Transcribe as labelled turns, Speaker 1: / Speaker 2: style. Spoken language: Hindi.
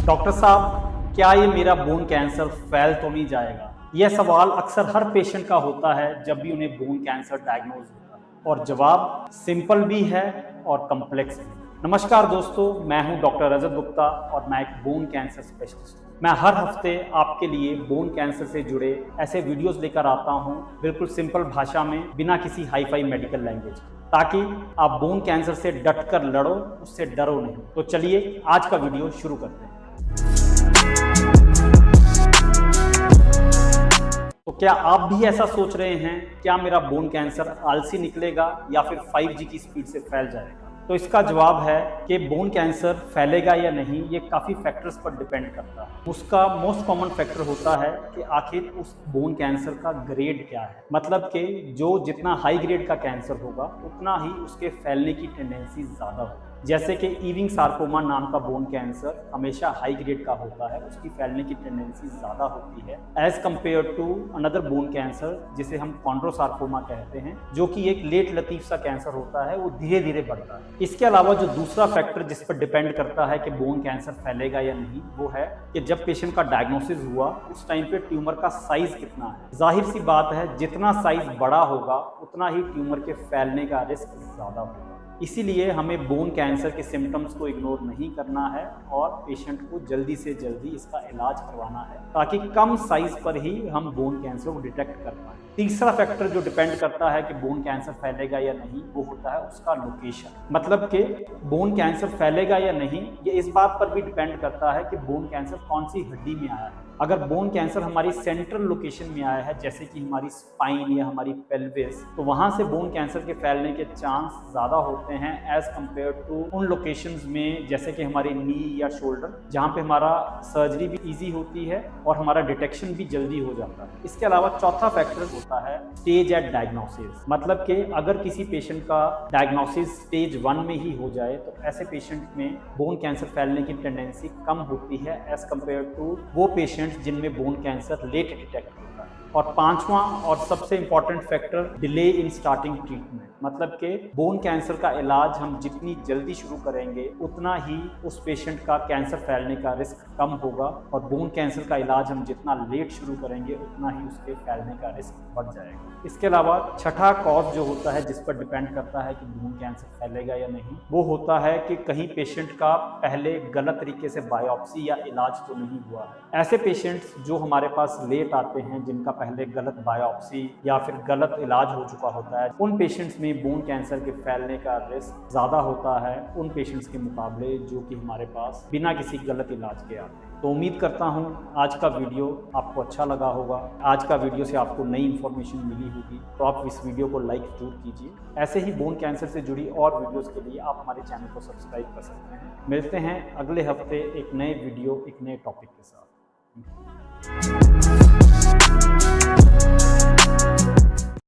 Speaker 1: डॉक्टर साहब, क्या ये मेरा बोन कैंसर फैल तो नहीं जाएगा? यह सवाल अक्सर हर पेशेंट का होता है जब भी उन्हें बोन कैंसर डायग्नोज होता है, और जवाब सिंपल भी है और कॉम्प्लेक्स भी। नमस्कार दोस्तों, मैं हूं डॉक्टर रजत गुप्ता और मैं एक बोन कैंसर स्पेशलिस्ट हूं। मैं हर हफ्ते आपके लिए बोन कैंसर से जुड़े ऐसे वीडियोस लेकर आता हूं, बिल्कुल सिंपल भाषा में, बिना किसी हाई-फाई मेडिकल लैंग्वेज, ताकि आप बोन कैंसर से डटकर लड़ो, उससे डरो नहीं। तो चलिए आज का वीडियो शुरू करते हैं। तो क्या आप भी ऐसा सोच रहे हैं, क्या मेरा बोन कैंसर आलसी निकलेगा या फिर 5G की स्पीड से फैल जाएगा? तो इसका जवाब है कि बोन कैंसर फैलेगा या नहीं, ये काफ़ी फैक्टर्स पर डिपेंड करता है। उसका मोस्ट कॉमन फैक्टर होता है कि आखिर उस बोन कैंसर का ग्रेड क्या है। मतलब कि जो जितना हाई ग्रेड का कैंसर होगा उतना ही उसके फैलने की टेंडेंसी ज़्यादा होगी। जैसे कि ईविंग सार्कोमा नाम का बोन कैंसर हमेशा हाई ग्रेड का होता है, उसकी फैलने की टेंडेंसी ज़्यादा होती है as compare to another bone cancer जिसे हम कॉन्ड्रोसार्कोमा कहते हैं, जो कि एक लेट लतीफ सा कैंसर होता है, वो धीरे धीरे बढ़ता है। इसके अलावा जो दूसरा फैक्टर जिस पर डिपेंड करता है कि बोन कैंसर फैलेगा या नहीं, वो है कि जब पेशेंट का डायग्नोसिस हुआ उस टाइम पे ट्यूमर का साइज कितना है। जाहिर सी बात है, जितना साइज बड़ा होगा उतना ही ट्यूमर के फैलने का रिस्क ज़्यादा होगा। इसीलिए हमें बोन कैंसर के सिम्टम्स को इग्नोर नहीं करना है और पेशेंट को जल्दी से जल्दी इसका इलाज करवाना है, ताकि कम साइज पर ही हम बोन कैंसर को डिटेक्ट कर पाएँ। तीसरा फैक्टर जो डिपेंड करता है कि बोन कैंसर फैलेगा या नहीं, वो होता है उसका लोकेशन। मतलब कि बोन कैंसर फैलेगा या नहीं, ये इस बात पर भी डिपेंड करता है कि बोन कैंसर कौन सी हड्डी में आया है। अगर बोन कैंसर हमारी सेंट्रल लोकेशन में आया है, जैसे कि हमारी स्पाइन या हमारी पेल्विस, तो वहां से बोन कैंसर के फैलने के चांस ज़्यादा होते हैं एज कम्पेयर टू उन लोकेशंस में जैसे कि हमारी नी या शोल्डर, जहाँ पे हमारा सर्जरी भी ईजी होती है और हमारा डिटेक्शन भी जल्दी हो जाता है। इसके अलावा चौथा फैक्टर होता है स्टेज एट डायग्नोसिस। मतलब कि अगर किसी पेशेंट का डायग्नोसिस स्टेज 1 में ही हो जाए तो ऐसे पेशेंट में बोन कैंसर फैलने की टेंडेंसी कम होती है एज कम्पेयर टू वो पेशेंट जिनमें बोन कैंसर लेट डिटेक्ट होता है। और पांचवा और सबसे important factor delay in starting treatment. मतलब कि बोन कैंसर का इलाज हम जितनी जल्दी शुरू करेंगे उतना ही उस पेशेंट का कैंसर फैलने का रिस्क कम होगा, और बोन कैंसर का इलाज हम जितना लेट शुरू करेंगे उतना ही उसके फैलने का रिस्क बढ़ जाएगा। इसके अलावा छठा कॉज जो होता है जिस पर डिपेंड करता है कि बोन कैंसर फैलेगा या नहीं, वो होता है कि कहीं पेशेंट का पहले गलत तरीके से बायोप्सी या इलाज तो नहीं हुआ है। ऐसे पेशेंट्स जो हमारे पास लेट आते हैं, जिनका पहले गलत बायोप्सी या फिर गलत इलाज हो चुका होता है, उन पेशेंट्स में बोन कैंसर के फैलने का रिस्क ज़्यादा होता है उन पेशेंट्स के मुकाबले जो कि हमारे पास बिना किसी गलत इलाज के आते हैं। तो उम्मीद करता हूं आज का वीडियो आपको अच्छा लगा होगा। आज का वीडियो से आपको नई इन्फॉर्मेशन मिली होगी, तो आप इस वीडियो को लाइक जरूर कीजिए। ऐसे ही बोन कैंसर से जुड़ी और वीडियोस के लिए आप हमारे चैनल को सब्सक्राइब कर सकते हैं। मिलते हैं अगले हफ्ते एक नए वीडियो, एक नए टॉपिक के साथ।